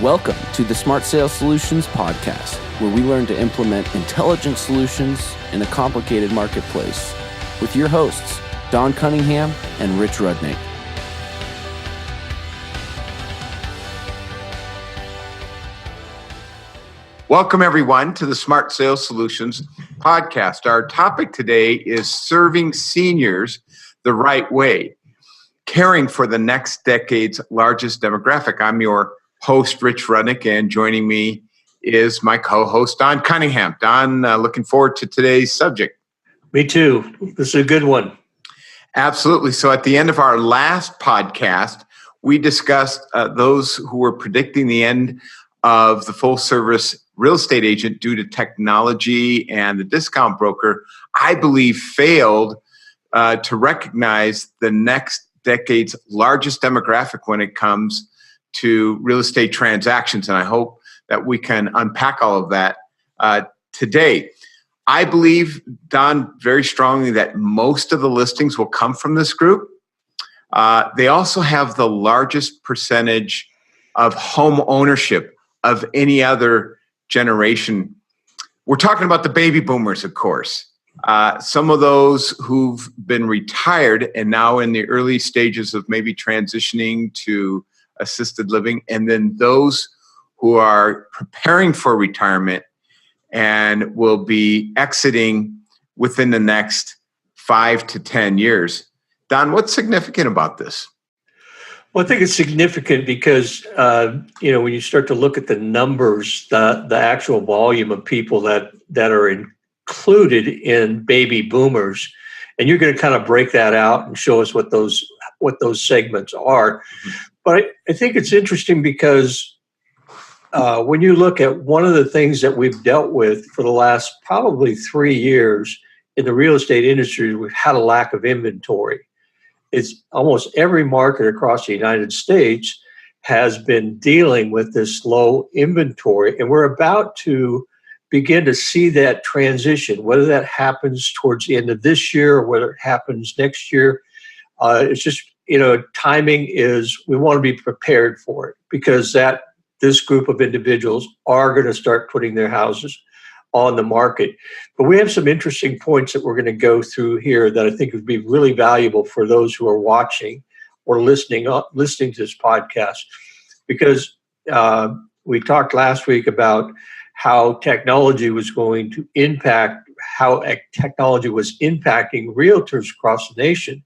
Welcome to the Smart Sales Solutions podcast, where we learn to implement intelligent solutions in a complicated marketplace with your hosts, Don Cunningham and Rich Rudnick. Welcome, everyone, to the Smart Sales Solutions podcast. Our topic today is serving seniors the right way, caring for the next decade's largest demographic. I'm your host, Rich Rudnick, and joining me is my co-host, Don Cunningham. Don, looking forward to today's subject. Me too. This is a good one. Absolutely. So at the end of our last podcast, we discussed those who were predicting the end of the full-service real estate agent due to technology, and the discount broker, I believe, failed to recognize the next decade's largest demographic when it comes to real estate transactions. And I hope that we can unpack all of that today. I believe, Don, very strongly that most of the listings will come from this group. They also have the largest percentage of home ownership of any other generation. We're talking about the baby boomers, of course. Some of those who've been retired and now in the early stages of maybe transitioning to assisted living, and then those who are preparing for retirement and will be exiting within the next 5 to 10 years. Don, what's significant about this? Well, I think it's significant because, when you start to look at the numbers, the actual volume of people that are included in baby boomers, and you're going to kind of break that out and show us what those segments are. But I think it's interesting because when you look at one of the things that we've dealt with for the last probably 3 years in the real estate industry, we've had a lack of inventory. It's almost every market across the United States has been dealing with this low inventory, and we're about to begin to see that transition, whether that happens towards the end of this year or whether it happens next year. It's just, timing is, we want to be prepared for it because this group of individuals are going to start putting their houses on the market. But we have some interesting points that we're going to go through here that I think would be really valuable for those who are watching or listening to this podcast, because we talked last week about how technology was going to impact, how technology was impacting realtors across the nation.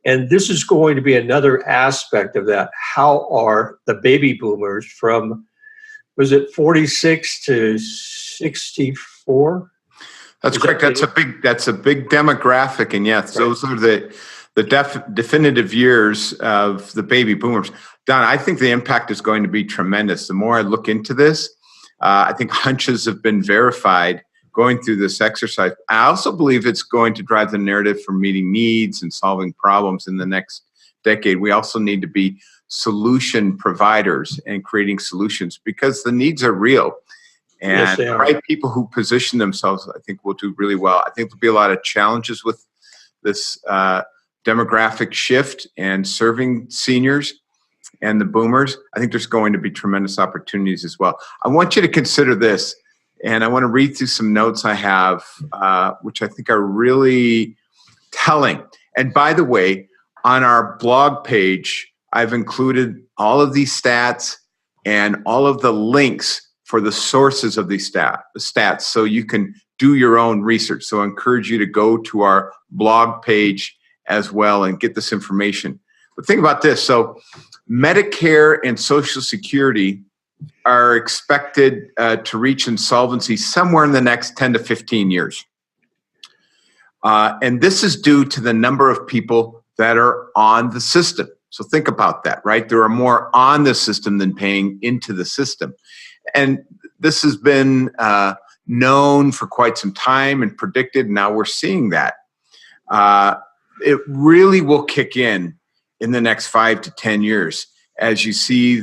And this is going to be another aspect of that. How are the baby boomers from, was it 46 to 64? That's correct. That's a big demographic, and yes, right. Those are the definitive years of the baby boomers. Don, I think the impact is going to be tremendous. The more I look into this, I think hunches have been verified going through this exercise. I also believe it's going to drive the narrative for meeting needs and solving problems in the next decade. We also need to be solution providers and creating solutions because the needs are real. And the right people who position themselves, I think, will do really well. I think there'll be a lot of challenges with this demographic shift and serving seniors and the boomers. I think there's going to be tremendous opportunities as well. I want you to consider this, and I want to read through some notes I have, which I think are really telling. And by the way, on our blog page, I've included all of these stats and all of the links for the sources of these stats, so you can do your own research. So I encourage you to go to our blog page as well and get this information. But think about this. So Medicare and Social Security are expected to reach insolvency somewhere in the next 10 to 15 years. And this is due to the number of people that are on the system. So think about that, right? There are more on the system than paying into the system. And this has been known for quite some time and predicted. Now we're seeing that. It really will kick in the next 5 to 10 years as you see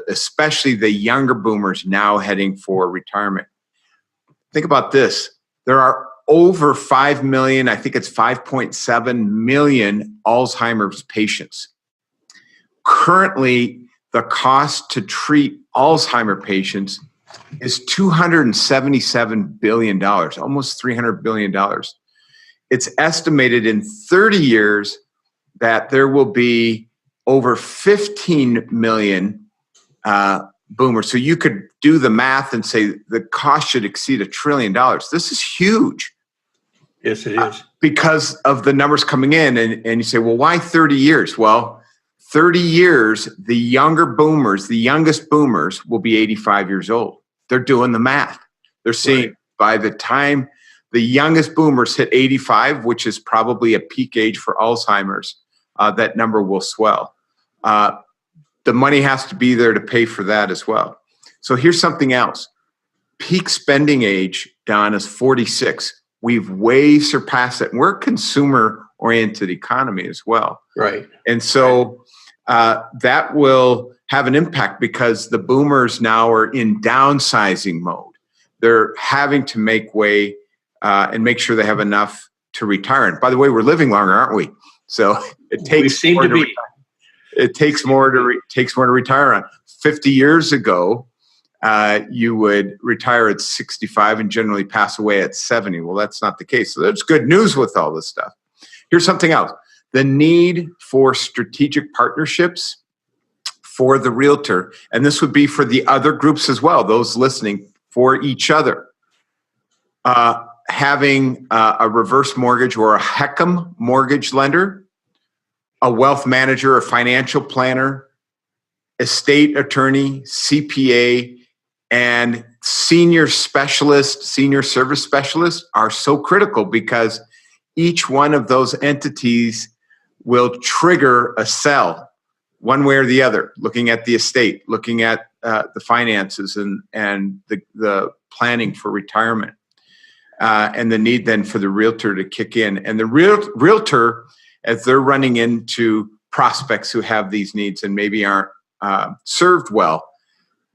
especially the younger boomers now heading for retirement. Think about this. There are over 5 million, I think it's 5.7 million Alzheimer's patients. Currently, the cost to treat Alzheimer patients is $277 billion, almost $300 billion. It's estimated in 30 years that there will be over 15 million boomers. So you could do the math and say the cost should exceed $1 trillion. This is huge. Yes, it is. Because of the numbers coming in. And you say, well, why 30 years? Well, 30 years, the younger boomers, the youngest boomers will be 85 years old. They're doing the math. They're seeing by the time the youngest boomers hit 85, which is probably a peak age for Alzheimer's, that number will swell. The money has to be there to pay for that as well. So here's something else. Peak spending age, Don, is 46. We've way surpassed it. We're a consumer-oriented economy as well. Right. And so that will have an impact because the boomers now are in downsizing mode. They're having to make way and make sure they have enough to retire. And by the way, we're living longer, aren't we? So it takes more to retire. It takes more to retire on. 50 years ago, you would retire at 65 and generally pass away at 70. Well, that's not the case. So there's good news with all this stuff. Here's something else. The need for strategic partnerships for the realtor, and this would be for the other groups as well, those listening, for each other. Having a reverse mortgage or a HECM mortgage lender, a wealth manager, a financial planner, estate attorney, CPA, and senior service specialists are so critical because each one of those entities will trigger a sell one way or the other, looking at the estate, looking at the finances and the planning for retirement, and the need then for the realtor to kick in. And the realtor, as they're running into prospects who have these needs and maybe aren't served well,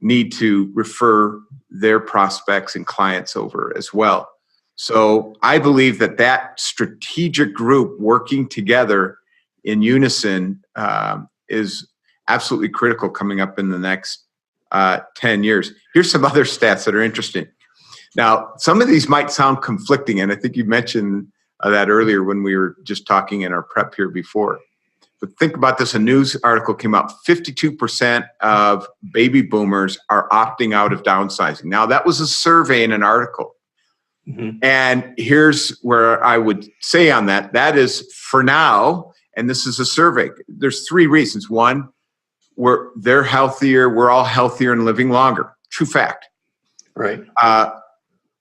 need to refer their prospects and clients over as well. So I believe that strategic group working together in unison is absolutely critical coming up in the next 10 years. Here's some other stats that are interesting. Now, some of these might sound conflicting, and I think you mentioned that earlier when we were just talking in our prep here before. But think about this. A news article came out. 52% of baby boomers are opting out of downsizing. Now, that was a survey in an article. Mm-hmm. And here's where I would say on that. That is for now, and this is a survey. There's three reasons. One, they're healthier. We're all healthier and living longer. True fact. Right.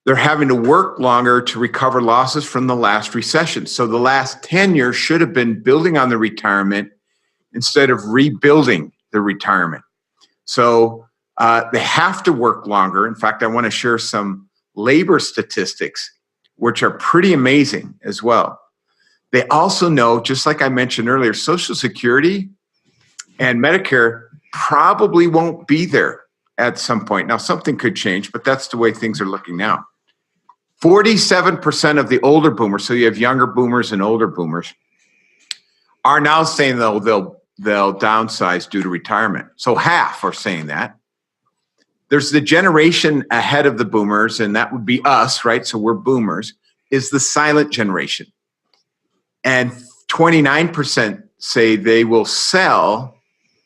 They're having to work longer to recover losses from the last recession. So the last 10 years should have been building on the retirement instead of rebuilding the retirement. So they have to work longer. In fact, I want to share some labor statistics, which are pretty amazing as well. They also know, just like I mentioned earlier, Social Security and Medicare probably won't be there at some point. Now, something could change, but that's the way things are looking now. 47% of the older boomers, so you have younger boomers and older boomers, are now saying they'll downsize due to retirement. So half are saying that. There's the generation ahead of the boomers, and that would be us, right? So we're boomers, is the silent generation. And 29% say they will sell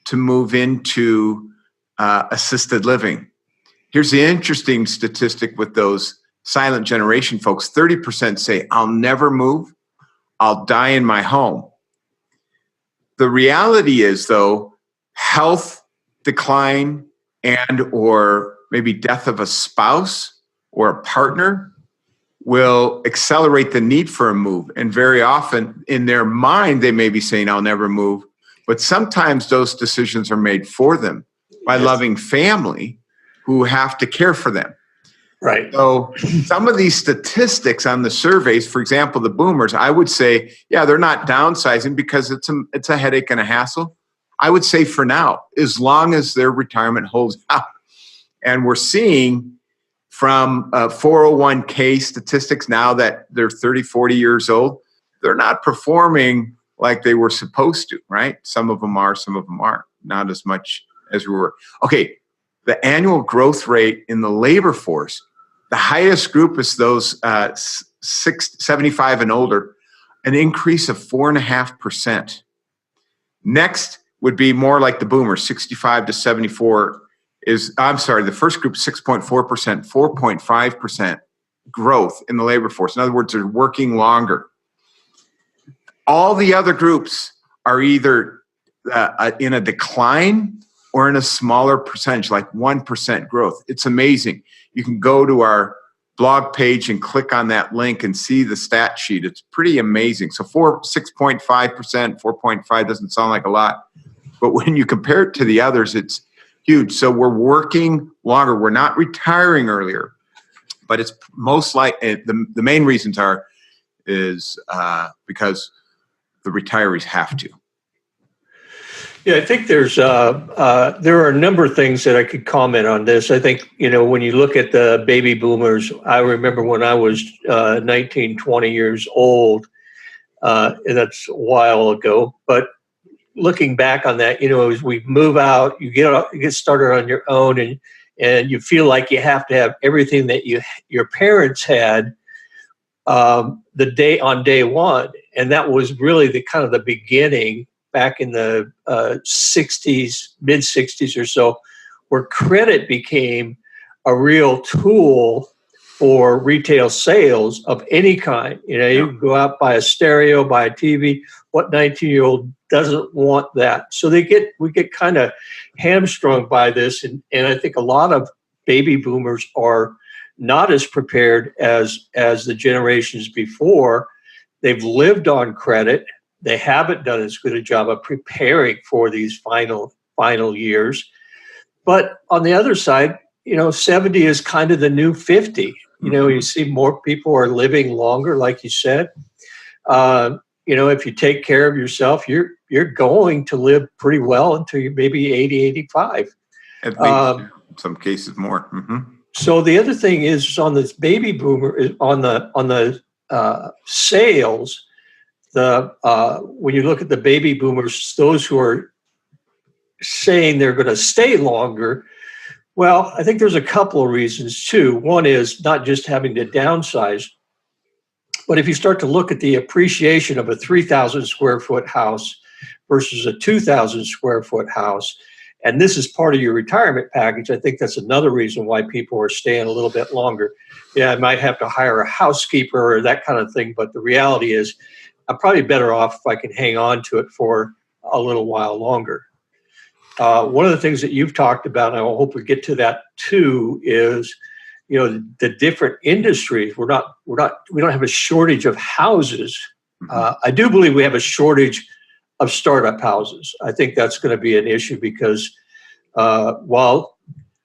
to move into assisted living. Here's the interesting statistic with those silent generation folks. 30% say, I'll never move. I'll die in my home. The reality is, though, health decline and or maybe death of a spouse or a partner will accelerate the need for a move. And very often in their mind, they may be saying, I'll never move. But sometimes those decisions are made for them by loving family who have to care for them. Right. So some of these statistics on the surveys, for example, the boomers, I would say, yeah, they're not downsizing because it's a headache and a hassle. I would say for now, as long as their retirement holds out. And we're seeing from 401k statistics now that they're 30, 40 years old, they're not performing like they were supposed to, right? Some of them are, some of them aren't. Not as much as we were. Okay, the annual growth rate in the labor force, the highest group is those 75 and older, an increase of 4.5%. Next would be more like the boomers, 65 to 74 the first group 6.4%, 4.5% growth in the labor force. In other words, they're working longer. All the other groups are either in a decline or in a smaller percentage, like 1% growth. It's amazing. You can go to our blog page and click on that link and see the stat sheet. It's pretty amazing. So 6.5%, 4.5 doesn't sound like a lot, but when you compare it to the others, it's huge. So we're working longer. We're not retiring earlier, but it's most like the main reasons is because the retirees have to. Yeah, I think there are a number of things that I could comment on this. I think, when you look at the baby boomers, I remember when I was 19, 20 years old, and that's a while ago, but looking back on that, as we move out, you get started on your own and you feel like you have to have everything that your parents had on day one. And that was really the beginning back in the 60s, mid 60s or so, where credit became a real tool for retail sales of any kind. You can go out, buy a stereo, buy a TV. What 19-year-old doesn't want that? So we get kind of hamstrung by this. And I think a lot of baby boomers are not as prepared as the generations before. They've lived on credit. They haven't done as good a job of preparing for these final years. But on the other side, 70 is kind of the new 50. You see more people are living longer, like you said. If you take care of yourself, you're going to live pretty well until you're maybe 80, 85. At least, in some cases more. Mm-hmm. So the other thing is on this baby boomer, is on the sales. When you look at the baby boomers, those who are saying they're going to stay longer, well, I think there's a couple of reasons too. One is not just having to downsize, but if you start to look at the appreciation of a 3,000 square foot house versus a 2,000 square foot house, and this is part of your retirement package, I think that's another reason why people are staying a little bit longer. Yeah, I might have to hire a housekeeper or that kind of thing, but the reality is I'm probably better off if I can hang on to it for a little while longer. One of the things that you've talked about, and I hope we get to that too, is the different industries. We don't have a shortage of houses. I do believe we have a shortage of startup houses. I think that's going to be an issue because while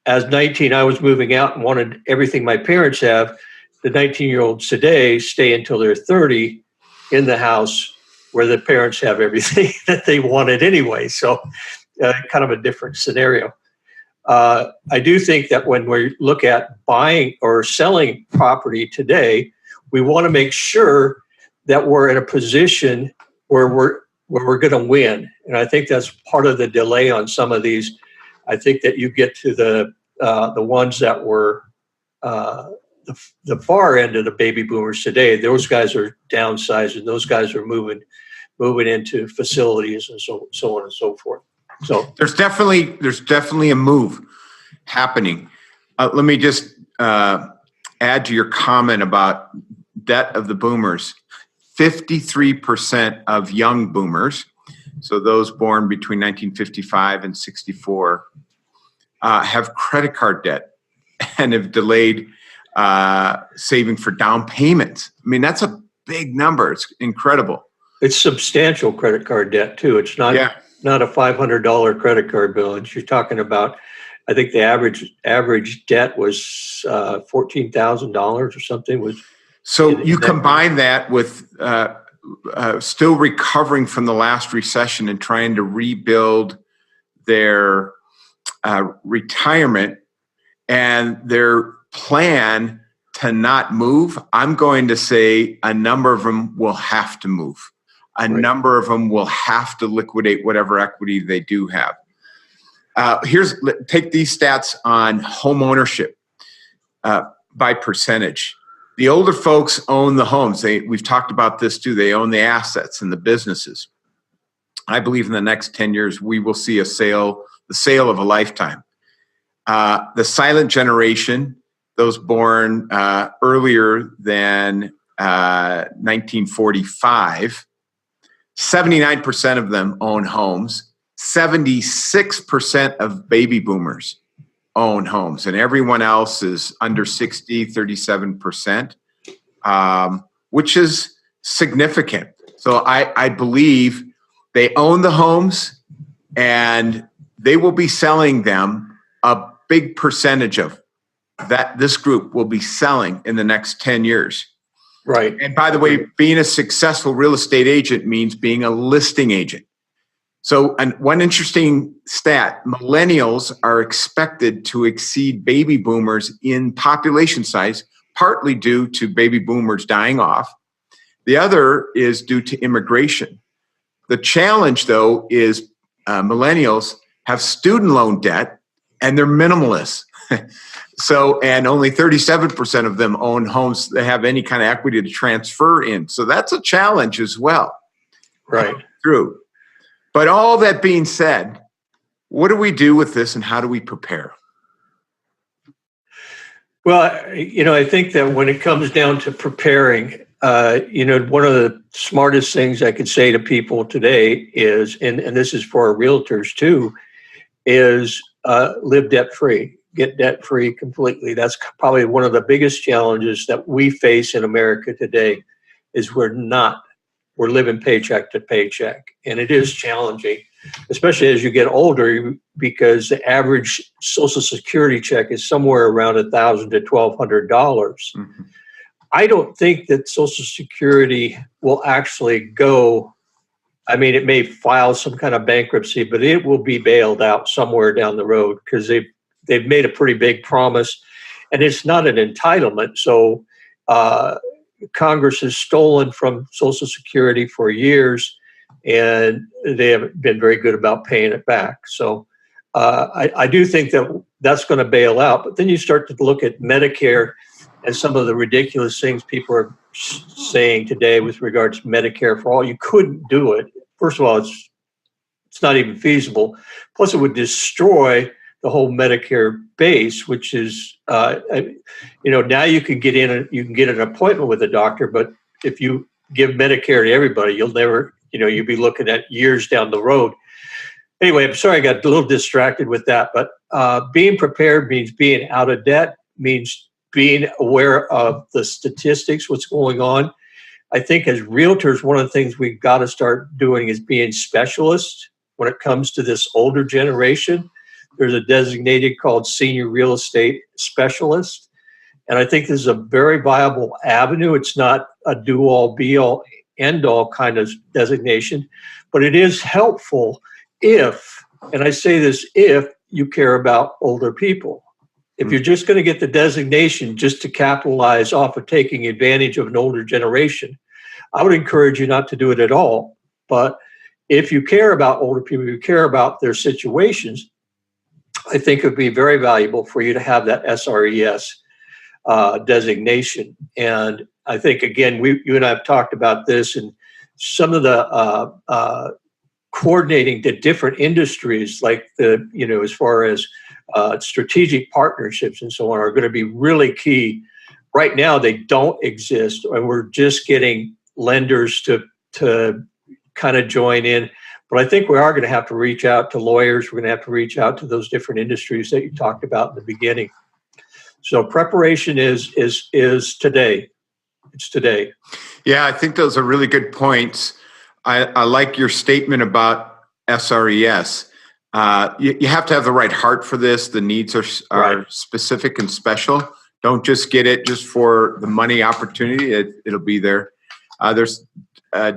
as 19 I was moving out and wanted everything my parents have, the 19-year-olds today stay until they're 30 in the house where the parents have everything that they wanted anyway. So kind of a different scenario. I do think that when we look at buying or selling property today, we want to make sure that we're in a position where we're going to win. And I think that's part of the delay on some of these. I think that you get to the ones that were the far end of the baby boomers today. Those guys are downsizing. Those guys are moving into facilities and so on and so forth. So there's definitely a move happening. Let me just add to your comment about debt of the boomers. 53% of young boomers, so those born between 1955 and 64, have credit card debt and have delayed saving for down payments. I mean, that's a big number. It's incredible. It's substantial credit card debt too. It's not a $500 credit card bill. And you're talking about, I think the average debt was $14,000 or something. So you combine that with still recovering from the last recession and trying to rebuild their retirement and their plan to not move. I'm going to say a number of them will have to move. A number of them will have to liquidate whatever equity they do have. Take these stats on home ownership by percentage. The older folks own the homes. We've talked about this too. They own the assets and the businesses. I believe in the next 10 years, we will see the sale of a lifetime. The silent generation, those born earlier than 1945, 79% of them own homes. 76% of baby boomers own homes, and everyone else is under 60, 37%, which is significant. So I believe they own the homes, and they will be selling them. A big percentage of that, this group will be selling in the next 10 years. Right. And by the way, being a successful real estate agent means being a listing agent. So, and one interesting stat, millennials are expected to exceed baby boomers in population size, partly due to baby boomers dying off. The other is due to immigration. The challenge, though, is millennials have student loan debt, and they're minimalists. So, and only 37% of them own homes that have any kind of equity to transfer in. So that's a challenge as well. Right. True. But all that being said, what do we do with this, and how do we prepare? Well, I think that when it comes down to preparing, one of the smartest things I could say to people today is, and this is for our realtors too, is live debt-free, get debt-free completely. That's probably one of the biggest challenges that we face in America today, is we're living paycheck to paycheck. And it is challenging, especially as you get older, because the average Social Security check is somewhere around $1,000 to $1,200. Mm-hmm. I don't think that Social Security will actually go. I mean, it may file some kind of bankruptcy, but it will be bailed out somewhere down the road, because they've made a pretty big promise, and it's not an entitlement. So Congress has stolen from Social Security for years, and they haven't been very good about paying it back. So I do think that that's going to bail out. But then you start to look at Medicare and some of the ridiculous things people are saying today with regards to Medicare for all. You couldn't do it. First of all, it's not even feasible. Plus, it would destroy the whole Medicare base, which is, now you can get in, you can get an appointment with a doctor, but if you give Medicare to everybody, you'll never, you'll be looking at years down the road. Anyway, I'm sorry I got a little distracted with that, but being prepared means being out of debt, means being aware of the statistics, what's going on. I think as realtors, one of the things we've got to start doing is being specialists when it comes to this older generation. There's a designated called senior real estate specialist. And I think this is a very viable avenue. It's not a do-all, be-all, end-all kind of designation, but it is helpful if, and I say this, if you care about older people. If you're just going to get the designation just to capitalize off of taking advantage of an older generation, I would encourage you not to do it at all. But if you care about older people, you care about their situations, I think it would be very valuable for you to have that SRES designation. And I think, again, you and I have talked about this, and some of the coordinating the different industries, like as far as strategic partnerships and so on, are going to be really key. Right now, they don't exist, and we're just getting lenders to kind of join in. But I think we are going to have to reach out to lawyers. We're going to have to reach out to those different industries that you talked about in the beginning. So preparation is today. It's today. Yeah, I think those are really good points. I like your statement about SRES. You have to have the right heart for this. The needs are right. Specific and special. Don't just get it just for the money opportunity. It'll be there. There's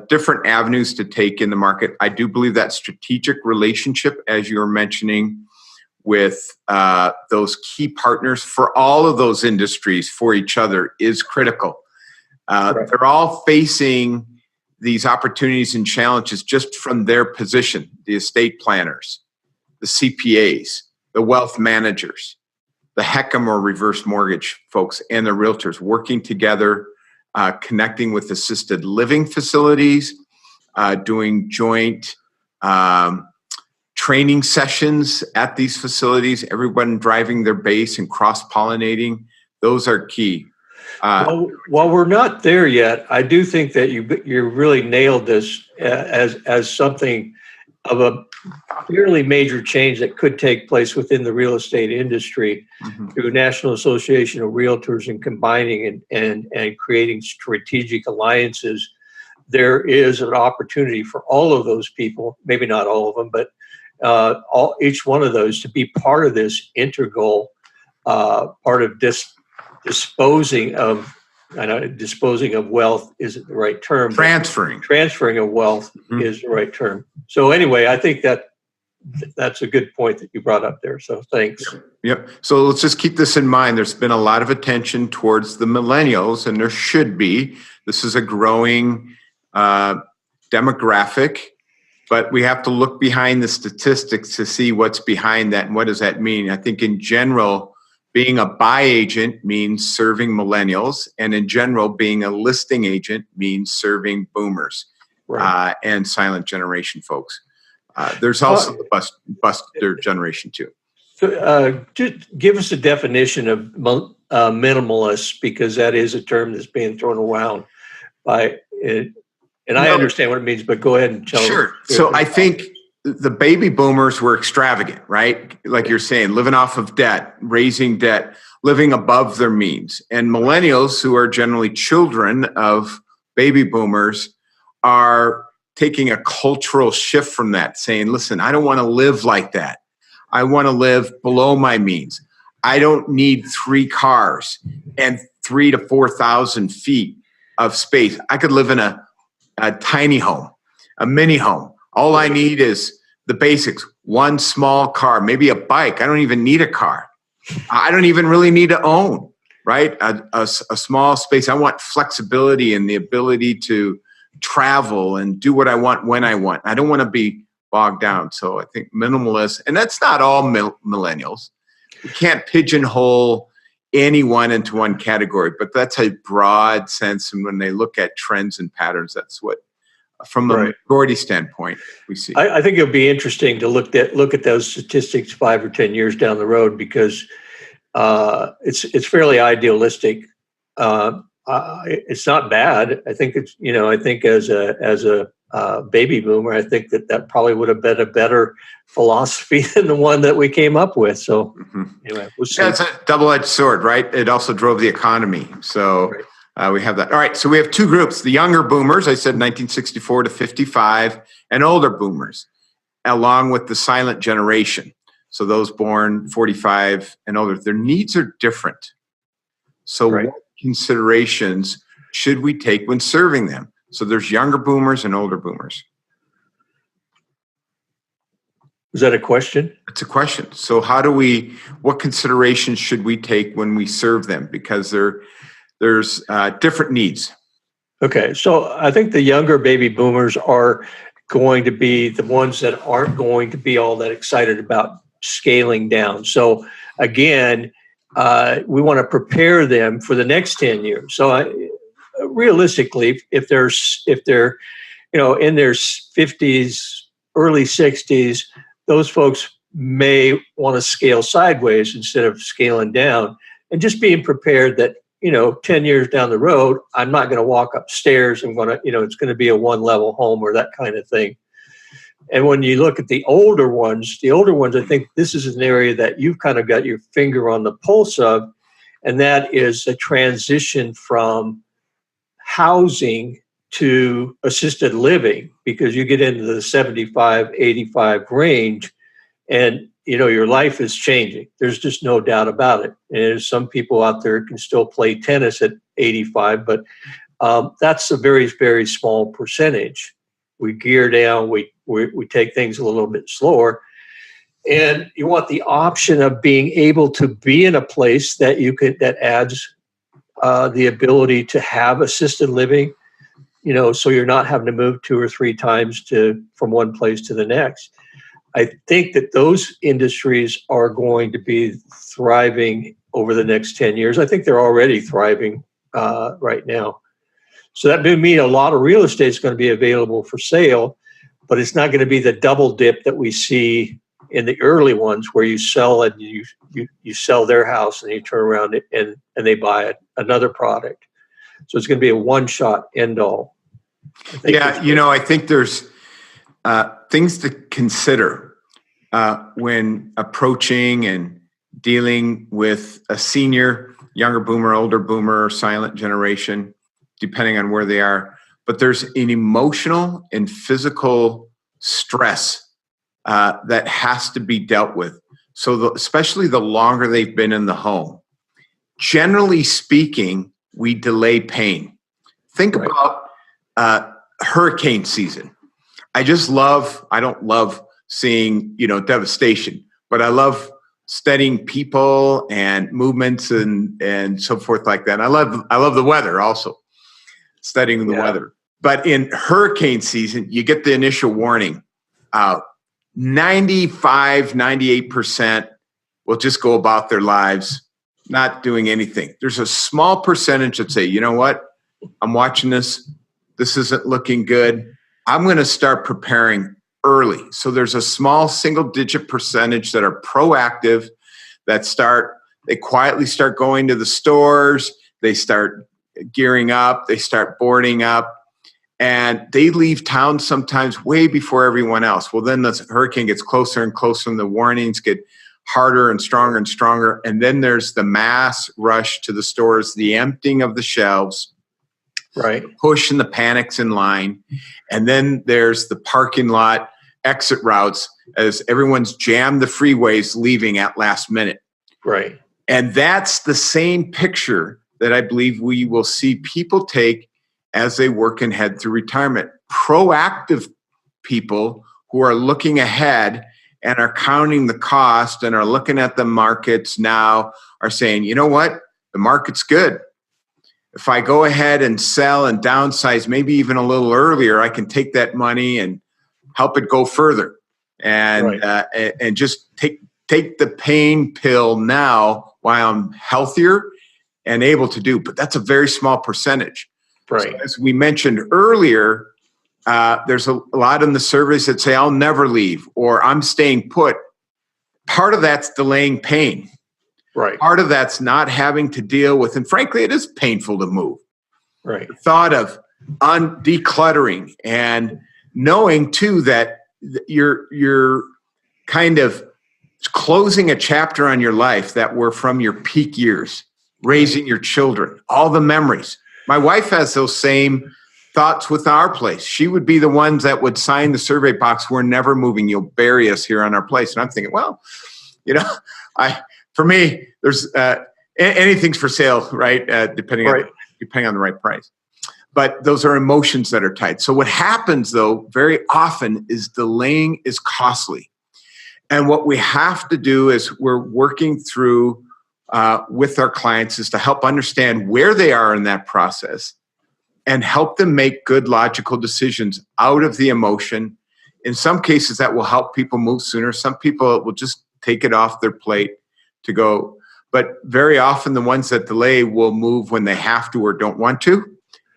different avenues to take in the market. I do believe that strategic relationship, as you were mentioning, with those key partners for all of those industries for each other is critical. Right. They're all facing these opportunities and challenges just from their position, the estate planners, the CPAs, the wealth managers, the HECM or reverse mortgage folks, and the realtors working together, connecting with assisted living facilities, doing joint training sessions at these facilities, everyone driving their base and cross-pollinating. Those are key. Well, while we're not there yet, I do think that you really nailed this as something of a fairly major change that could take place within the real estate industry through National Association of Realtors and combining and creating strategic alliances. There is an opportunity for all of those people, maybe not all of them, but each one of those to be part of this integral part of disposing of wealth isn't the right term. Transferring of wealth is the right term. So anyway, I think that's a good point that you brought up there. So thanks. Yep. So let's just keep this in mind. There's been a lot of attention towards the millennials, and there should be. This is a growing demographic, but we have to look behind the statistics to see what's behind that and what does that mean. I think in general, being a buy agent means serving millennials, and in general, being a listing agent means serving boomers, right, and silent generation folks. There's also the buster generation too. So, just give us a definition of minimalist, because that is a term that's being thrown around by it. And I understand what it means, but go ahead and tell. Sure. So I think the baby boomers were extravagant, right? Like you're saying, living off of debt, raising debt, living above their means. And millennials, who are generally children of baby boomers, are taking a cultural shift from that, saying, listen, I don't want to live like that. I want to live below my means. I don't need 3 cars and 3,000 to 4,000 feet of space. I could live in a tiny home, a mini home. All I need is the basics. 1 small car, maybe a bike. I don't even need a car. I don't even really need to own, right? A small space. I want flexibility and the ability to travel and do what I want when I want. I don't want to be bogged down. So I think minimalist, and that's not all millennials. We can't pigeonhole anyone into one category, but that's a broad sense. And when they look at trends and patterns, that's what, from a majority standpoint, we see. I think it'll be interesting to look at those statistics 5 or 10 years down the road, because it's fairly idealistic. It's not bad. I think it's, I think as a baby boomer, I think that probably would have been a better philosophy than the one that we came up with. So anyway, we'll see. It's a double-edged sword, right? It also drove the economy. So we have that. All right. So we have 2 groups: the younger boomers, I said 1964 to 55, and older boomers, along with the silent generation. So those born 45 and older, their needs are different. So what considerations should we take when serving them? So there's younger boomers and older boomers. Is that a question? It's a question. So what considerations should we take when we serve them? Because there's different needs. Okay. So I think the younger baby boomers are going to be the ones that aren't going to be all that excited about scaling down. So again, we want to prepare them for the next 10 years. So realistically, if they're in their 50s, early 60s, those folks may want to scale sideways instead of scaling down, and just being prepared that 10 years down the road, I'm not going to walk upstairs. I'm going to, it's going to be a 1-level home or that kind of thing. And when you look at the older ones, I think this is an area that you've kind of got your finger on the pulse of, and that is a transition from housing to assisted living, because you get into the 75, 85 range and, your life is changing. There's just no doubt about it. And there's some people out there can still play tennis at 85, but that's a very, very small percentage. We gear down, we take things a little bit slower. And you want the option of being able to be in a place that that adds the ability to have assisted living, so you're not having to move 2 or 3 times from one place to the next. I think that those industries are going to be thriving over the next 10 years. I think they're already thriving right now. So that would mean a lot of real estate is going to be available for sale, but it's not going to be the double dip that we see in the early ones where you sell and you sell their house and you turn around and they buy another product. So it's going to be a one-shot end all. Yeah, I think there's things to consider when approaching and dealing with a senior, younger boomer, older boomer, silent generation, depending on where they are. But there's an emotional and physical stress that has to be dealt with. So especially the longer they've been in the home. Generally speaking, we delay pain. Think about hurricane season. I don't love seeing, devastation, but I love studying people and movements and so forth like that. And I love the weather also, studying the weather. But in hurricane season, you get the initial warning. 95, 98% will just go about their lives, not doing anything. There's a small percentage that say, you know what? I'm watching this. This isn't looking good. I'm going to start preparing early. So there's a small single-digit percentage that are proactive, they quietly start going to the stores, they start gearing up, they start boarding up, and they leave town sometimes way before everyone else. Well, then the hurricane gets closer and closer, and the warnings get harder and stronger and stronger. And then there's the mass rush to the stores, the emptying of the shelves, right? Push and the panics in line. And then there's the parking lot exit routes as everyone's jammed the freeways leaving at last minute. Right. And that's the same picture that I believe we will see people take as they work and head through retirement. Proactive people who are looking ahead and are counting the cost and are looking at the markets now are saying, you know what? The market's good. If I go ahead and sell and downsize, maybe even a little earlier, I can take that money and help it go further, and and just take the pain pill now while I'm healthier and able to do. But that's a very small percentage. Right. So as we mentioned earlier, there's a lot in the surveys that say I'll never leave or I'm staying put. Part of that's delaying pain. Right. Part of that's not having to deal with, and frankly, it is painful to move. Right. The thought of decluttering and knowing too that you're kind of closing a chapter on your life that were from your peak years, raising your children, all the memories. My wife has those same thoughts with our place. She would be the ones that would sign the survey box. We're never moving. You'll bury us here on our place. And I'm thinking, well, for me, there's anything's for sale, right? Depending on the right price. But those are emotions that are tied. So what happens, though, very often is delaying is costly. And what we have to do is we're working through with our clients is to help understand where they are in that process and help them make good logical decisions out of the emotion. In some cases, that will help people move sooner. Some people will just take it off their plate to go. But very often the ones that delay will move when they have to or don't want to,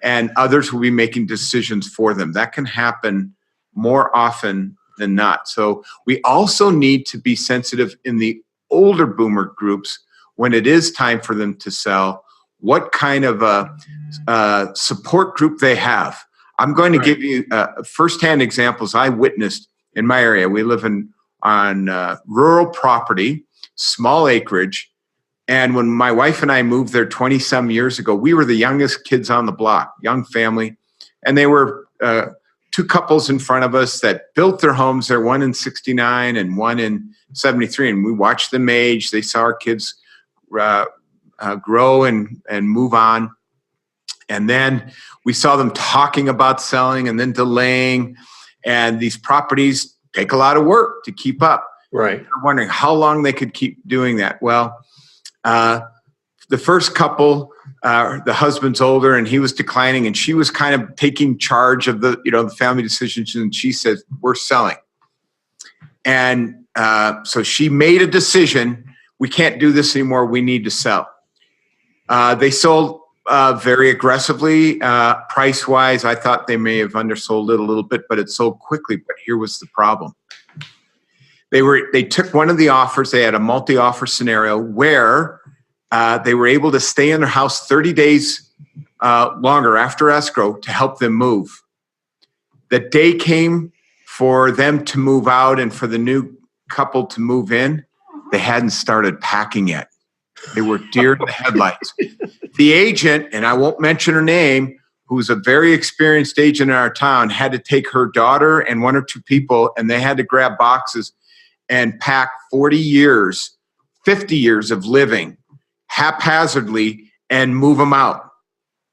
and others will be making decisions for them. That can happen more often than not. So we also need to be sensitive in the older boomer groups when it is time for them to sell, what kind of a support group they have. I'm going to give you firsthand examples I witnessed in my area. We live on rural property, small acreage. And when my wife and I moved there 20 some years ago, we were the youngest kids on the block, young family. And they were two couples in front of us that built their homes there, one in 69 and one in 73. And we watched them age. They saw our kids grow and move on. And then we saw them talking about selling and then delaying. And these properties take a lot of work to keep up. Right. I'm wondering how long they could keep doing that. Well, the first couple, the husband's older and he was declining, and she was kind of taking charge of the family decisions. And she said, "We're selling." And so she made a decision. We can't do this anymore. We need to sell. They sold very aggressively, price-wise. I thought they may have undersold it a little bit, but it sold quickly. But here was the problem. They took one of the offers. They had a multi-offer scenario where they were able to stay in their house 30 days longer after escrow to help them move. The day came for them to move out and for the new couple to move in. They hadn't started packing yet. They were deer in the headlights. The agent, and I won't mention her name, who's a very experienced agent in our town, had to take her daughter and one or two people, and they had to grab boxes and pack 40 years, 50 years of living haphazardly and move them out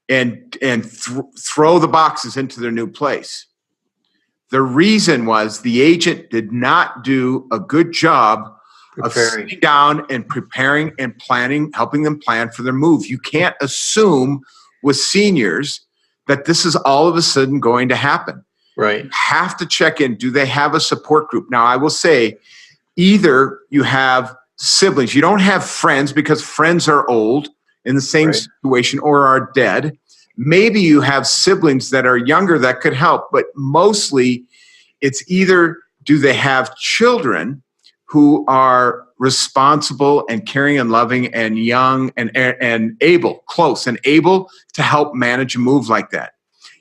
and throw the boxes into their new place. The reason was the agent did not do a good job of sitting down and preparing and planning, helping them plan for their move. You can't assume with seniors that this is all of a sudden going to happen. Right. You have to check in. Do they have a support group? Now, I will say either you have siblings. You don't have friends because friends are old in the same situation or are dead. Maybe you have siblings that are younger that could help, but mostly it's either do they have children who are responsible and caring and loving and young and able, close and able to help manage a move like that.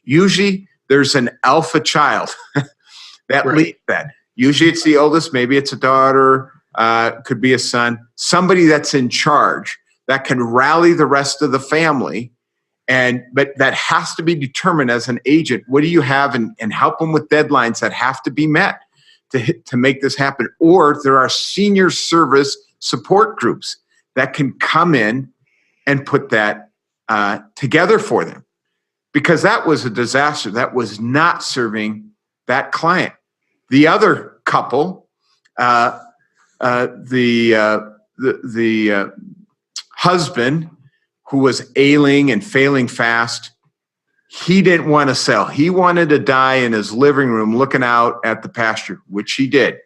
Usually there's an alpha child that leads that. Usually it's the oldest, maybe it's a daughter, could be a son, somebody that's in charge that can rally the rest of the family. But that has to be determined as an agent. What do you have and help them with deadlines that have to be met to make this happen? Or there are senior service support groups that can come in and put that together for them. Because that was a disaster. That was not serving that client. The other couple, the husband, who was ailing and failing fast, he didn't want to sell. He wanted to die in his living room looking out at the pasture, which he did,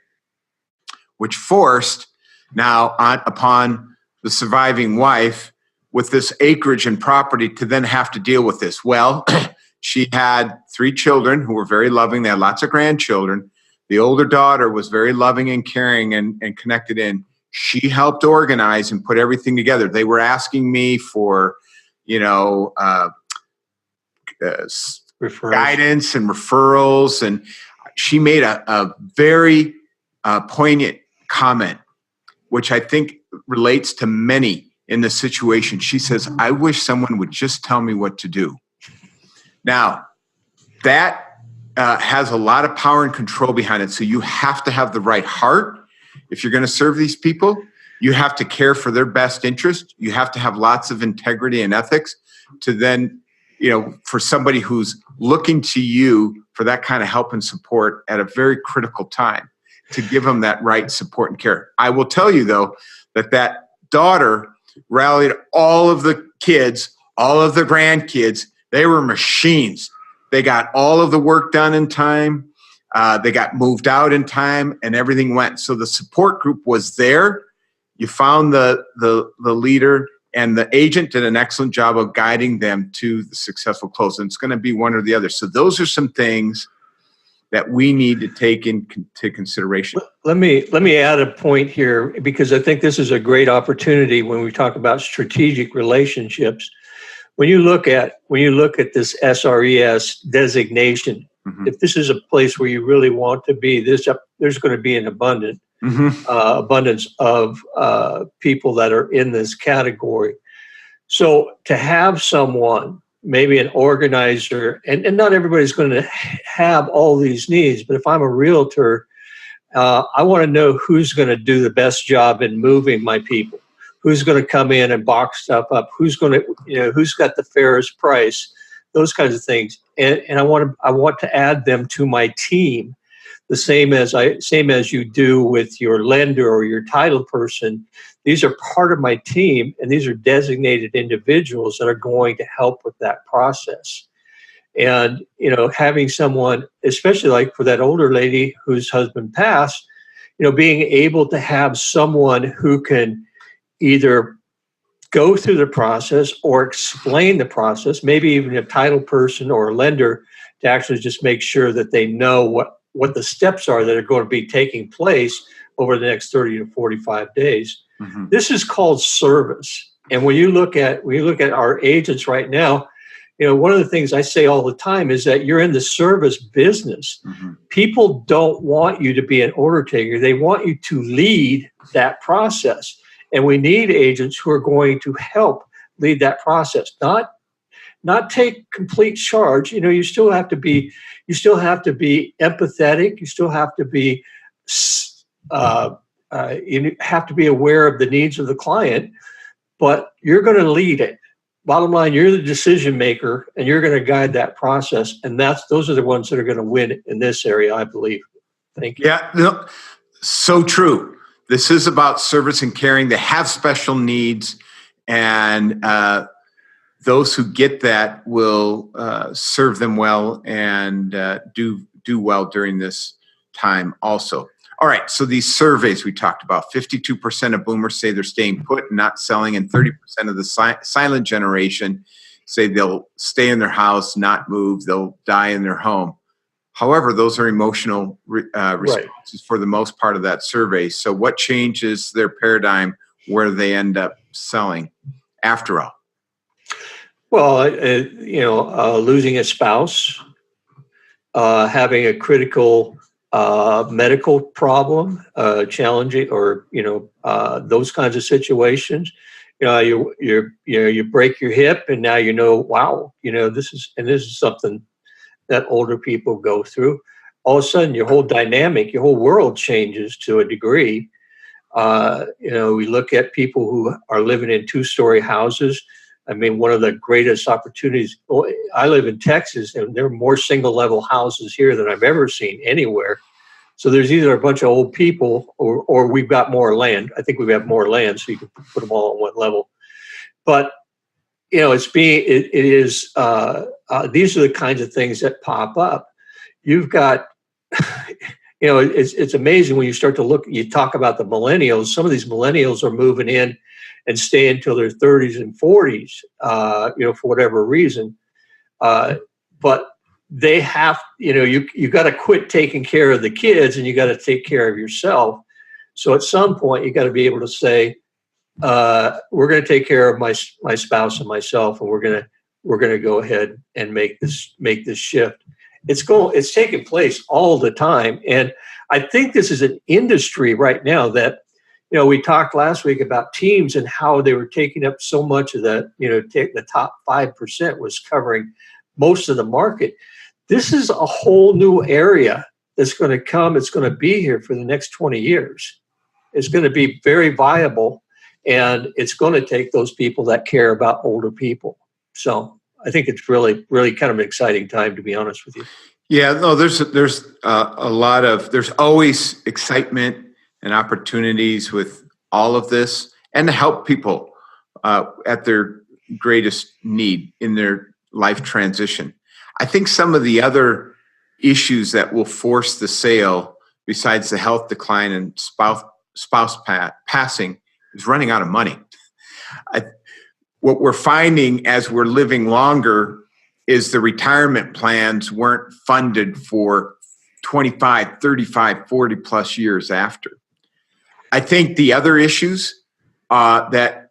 which forced now upon the surviving wife with this acreage and property to then have to deal with this. Well, she had 3 children who were very loving. They had lots of grandchildren. The older daughter was very loving and caring and connected in. She helped organize and put everything together. They were asking me for, guidance and referrals. And she made a very poignant comment, which I think relates to many in this situation. She says, I wish someone would just tell me what to do. Now, that has a lot of power and control behind it. So you have to have the right heart. If you're going to serve these people, you have to care for their best interest. You have to have lots of integrity and ethics to then, for somebody who's looking to you for that kind of help and support at a very critical time, to give them that right support and care. I will tell you, though, that daughter rallied all of the kids, all of the grandkids. They were machines. They got all of the work done in time. They got moved out in time and everything went. So the support group was there. You found the leader, and the agent did an excellent job of guiding them to the successful close. And it's going to be one or the other. So those are some things that we need to take into consideration. Let me add a point here, because I think this is a great opportunity when we talk about strategic relationships. When you look at this SRES designation, if this is a place where you really want to be, there's going to be an abundance of people that are in this category. So to have someone, maybe an organizer, and not everybody's going to have all these needs, but if I'm a realtor, I want to know who's going to do the best job in moving my people, who's going to come in and box stuff up, who's got the fairest price, those kinds of things. And I want to add them to my team, the same as you do with your lender or your title person. These are part of my team, and these are designated individuals that are going to help with that process. And having someone, especially like for that older lady whose husband passed, being able to have someone who can either go through the process or explain the process, maybe even a title person or a lender, to actually just make sure that they know what the steps are that are going to be taking place over the next 30 to 45 days. Mm-hmm. This is called service. And when you look at our agents right now, one of the things I say all the time is that you're in the service business. Mm-hmm. People don't want you to be an order taker. They want you to lead that process. And we need agents who are going to help lead that process, not take complete charge. You still have to be empathetic. You still have to be you have to be aware of the needs of the client, but you're going to lead it. Bottom line, you're the decision maker, and you're going to guide that process. And those are the ones that are going to win in this area, I believe. Thank you. Yeah, no, so true. This is about service and caring. They have special needs, and those who get that will serve them well and do well during this time also. All right, so these surveys we talked about, 52% of boomers say they're staying put and not selling, and 30% of the silent generation say they'll stay in their house, not move, they'll die in their home. However, those are emotional responses for the most part of that survey. So what changes their paradigm where they end up selling after all? Well, losing a spouse, having a critical medical problem, challenging, or those kinds of situations. You break your hip, and now wow, this is something that older people go through. All of a sudden, your whole dynamic, your whole world changes to a degree. We look at people who are living in 2-story houses. I mean, one of the greatest opportunities, I live in Texas, and there are more single-level houses here than I've ever seen anywhere. So there's either a bunch of old people or we've got more land. I think we have more land, so you can put them all on one level. But, it is these are the kinds of things that pop up. You've got, it's amazing when you start to look, you talk about the millennials. Some of these millennials are moving in and stay until their 30s and 40s, for whatever reason. But they have, you got to quit taking care of the kids, and you got to take care of yourself. So at some point, you got to be able to say, we're going to take care of my spouse and myself, and we're going to go ahead and make this shift. It's taking place all the time, and I think this is an industry right now that. We talked last week about teams and how they were taking up so much of the top 5% was covering most of the market. This is a whole new area that's going to come. It's going to be here for the next 20 years. It's going to be very viable, and it's going to take those people that care about older people. So I think it's really, really kind of an exciting time, to be honest with you. Yeah, no, there's there's always excitement and opportunities with all of this, and to help people at their greatest need in their life transition. I think some of the other issues that will force the sale, besides the health decline and spouse passing, is running out of money. What we're finding as we're living longer is the retirement plans weren't funded for 25, 35, 40 plus years after. I think the other issues that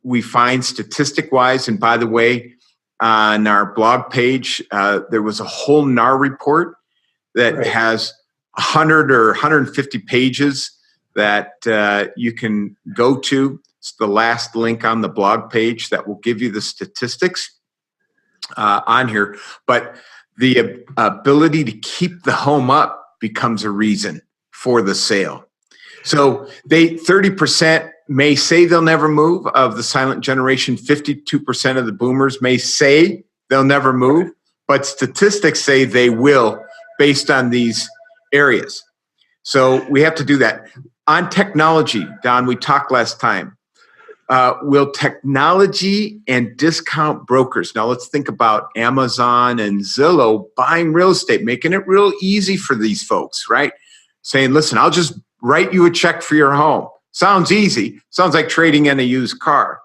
we find statistic-wise, and by the way, on our blog page, there was a whole NAR report that has 100 or 150 pages that you can go to. It's the last link on the blog page that will give you the statistics on here. But the ability to keep the home up becomes a reason for the sale. So 30% may say they'll never move of the silent generation. 52% of the boomers may say they'll never move, but statistics say they will based on these areas. So we have to do that. On technology, Don, we talked last time. Will technology and discount brokers, now let's think about Amazon and Zillow buying real estate, making it real easy for these folks, right? Saying, listen, I'll just write you a check for your home. Sounds easy. Sounds like trading in a used car.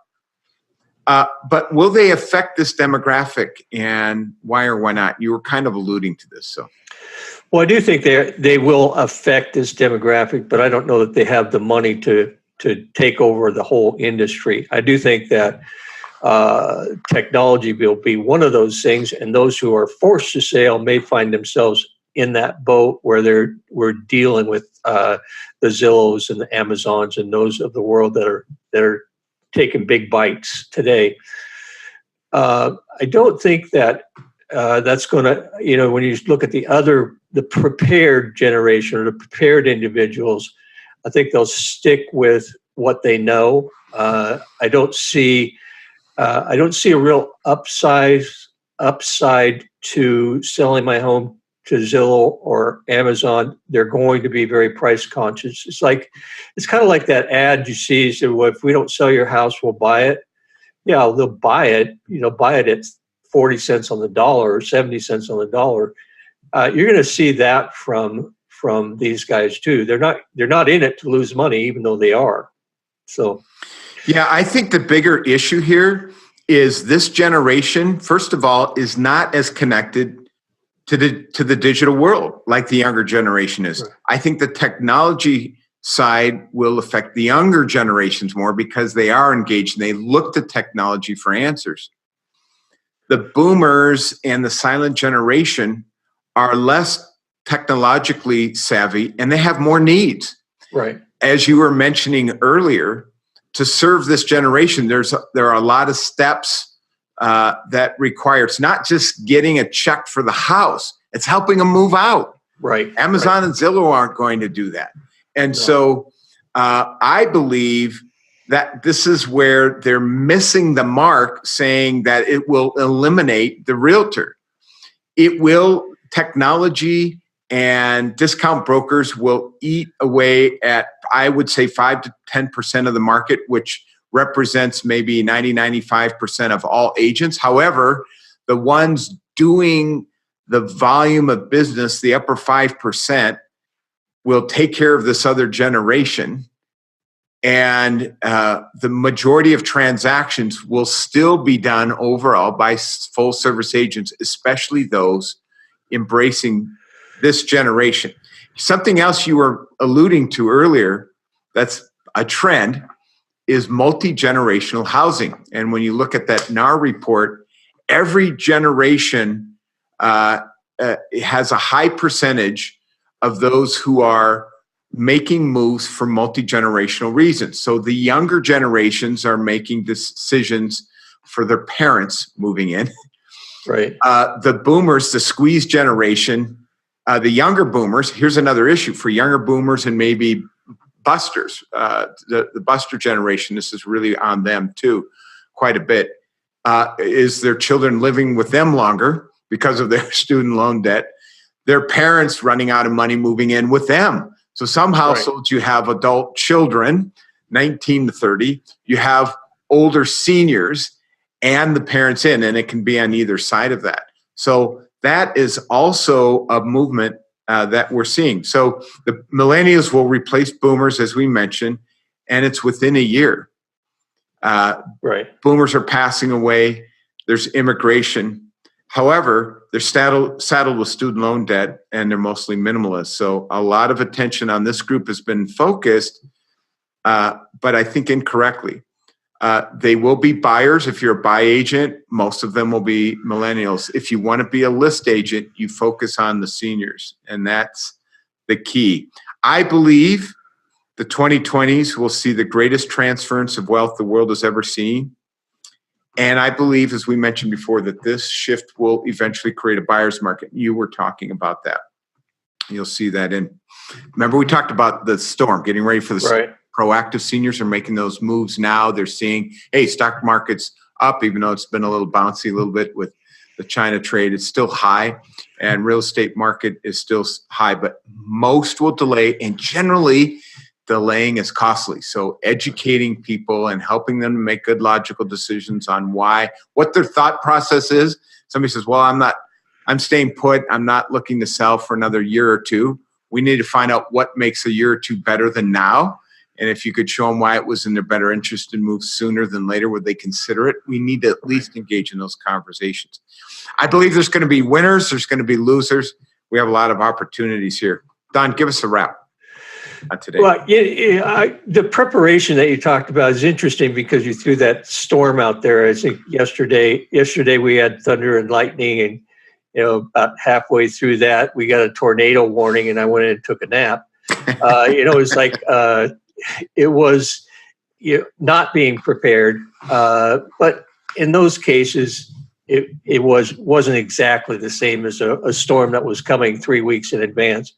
But will they affect this demographic, and why or why not? You were kind of alluding to this. So, well, I do think they will affect this demographic, but I don't know that they have the money to take over the whole industry. I do think that technology will be one of those things, and those who are forced to sell may find themselves in that boat where we're dealing with the Zillows and the Amazons and those of the world that are taking big bites today. I don't think that that's going to, when you look at the prepared generation or the prepared individuals, I think they'll stick with what they know. I don't see a real upside to selling my home to Zillow or Amazon. They're going to be very price conscious. It's kind of like that ad you see. So, well, if we don't sell your house, we'll buy it. Yeah, they'll buy it. Buy it at 40 cents on the dollar or 70 cents on the dollar. You're going to see that from these guys too. They're not in it to lose money, even though they are. So, yeah, I think the bigger issue here is this generation, first of all, is not as connected to the digital world like the younger generation is. Right. I think the technology side will affect the younger generations more because they are engaged and they look to technology for answers. The boomers and the silent generation are less technologically savvy and they have more needs. Right. As you were mentioning earlier, to serve this generation, there are a lot of steps that require. It's not just getting a check for the house; it's helping them move out. Right. Amazon and Zillow aren't going to do that, and so I believe that this is where they're missing the mark, saying that it will eliminate the realtor. It will. Technology and discount brokers will eat away at, I would say, 5 to 10% of the market, which represents maybe 95% of all agents. However, the ones doing the volume of business, the upper 5%, will take care of this other generation. And the majority of transactions will still be done overall by full service agents, especially those embracing this generation. Something else you were alluding to earlier that's a trend is multi-generational housing. And when you look at that NAR report, every generation has a high percentage of those who are making moves for multi-generational reasons. So the younger generations are making decisions for their parents moving in. Right. The boomers, the squeeze generation, the younger boomers, here's another issue for younger boomers and maybe busters. The buster generation, this is really on them too, quite a bit, is their children living with them longer because of their student loan debt, their parents running out of money moving in with them. So some households you have adult children, 19 to 30, you have older seniors, and the parents in, and it can be on either side of that. So that is also a movement that we're seeing. So the millennials will replace boomers, as we mentioned, and it's within a year. Boomers are passing away. There's immigration. However, they're saddled with student loan debt, and they're mostly minimalist. So a lot of attention on this group has been focused, but I think incorrectly. They will be buyers. If you're a buy agent, most of them will be millennials. If you want to be a list agent, you focus on the seniors, and that's the key. I believe the 2020s will see the greatest transference of wealth the world has ever seen. And I believe, as we mentioned before, that this shift will eventually create a buyer's market. You were talking about that. You'll see that remember we talked about the storm, getting ready for the storm. Proactive seniors are making those moves now. They're seeing, hey, stock market's up, even though it's been a little bouncy a little bit with the China trade. It's still high, and real estate market is still high, but most will delay, and generally delaying is costly. So educating people and helping them to make good logical decisions on what their thought process is. Somebody says, well, I'm staying put. I'm not looking to sell for another year or two. We need to find out what makes a year or two better than now. And if you could show them why it was in their better interest to move sooner than later, would they consider it? We need to at least engage in those conversations. I believe there's going to be winners. There's going to be losers. We have a lot of opportunities here. Don, give us a wrap today. Well, the preparation that you talked about is interesting because you threw that storm out there. I think yesterday we had thunder and lightning, and about halfway through that, we got a tornado warning, and I went in and took a nap. It's like it was not being prepared, but in those cases, it wasn't exactly the same as a storm that was coming 3 weeks in advance.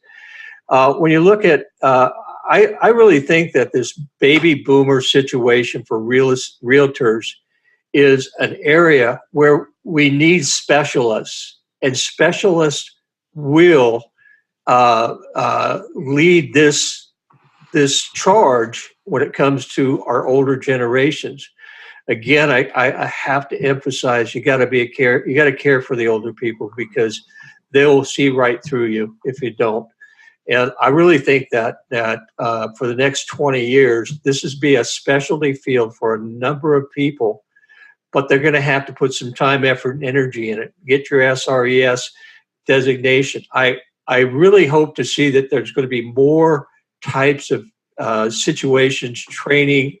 When you look at, I really think that this baby boomer situation for realtors is an area where we need specialists, and specialists will lead this charge when it comes to our older generations. Again, I have to emphasize you got to care for the older people, because they'll see right through you if you don't. And I really think that for the next 20 years, this is be a specialty field for a number of people, but they're going to have to put some time, effort, and energy in it. Get your SRES designation. I really hope to see that there's going to be more types of situations, training,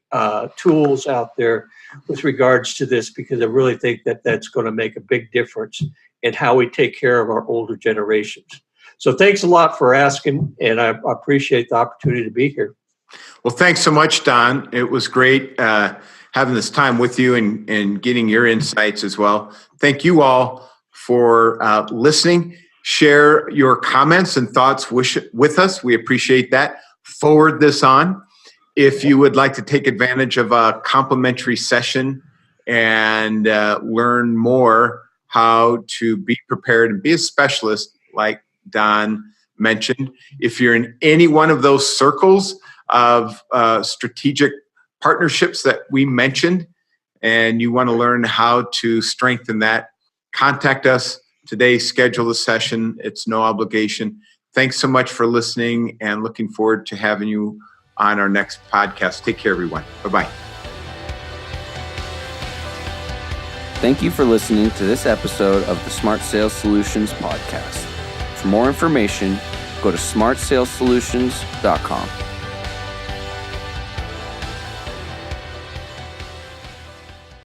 tools out there with regards to this, because I really think that that's going to make a big difference in how we take care of our older generations. So thanks a lot for asking, and I appreciate the opportunity to be here. Well, thanks so much, Don. It was great having this time with you and getting your insights as well. Thank you all for listening. Share your comments and thoughts with us. We appreciate that. Forward this on. If you would like to take advantage of a complimentary session and learn more how to be prepared and be a specialist like Don mentioned, if you're in any one of those circles of strategic partnerships that we mentioned and you want to learn how to strengthen that, contact us today. Schedule a session. It's no obligation. Thanks so much for listening, and looking forward to having you on our next podcast. Take care, everyone. Bye-bye. Thank you for listening to this episode of the Smart Sales Solutions podcast. For more information, go to smartsalessolutions.com.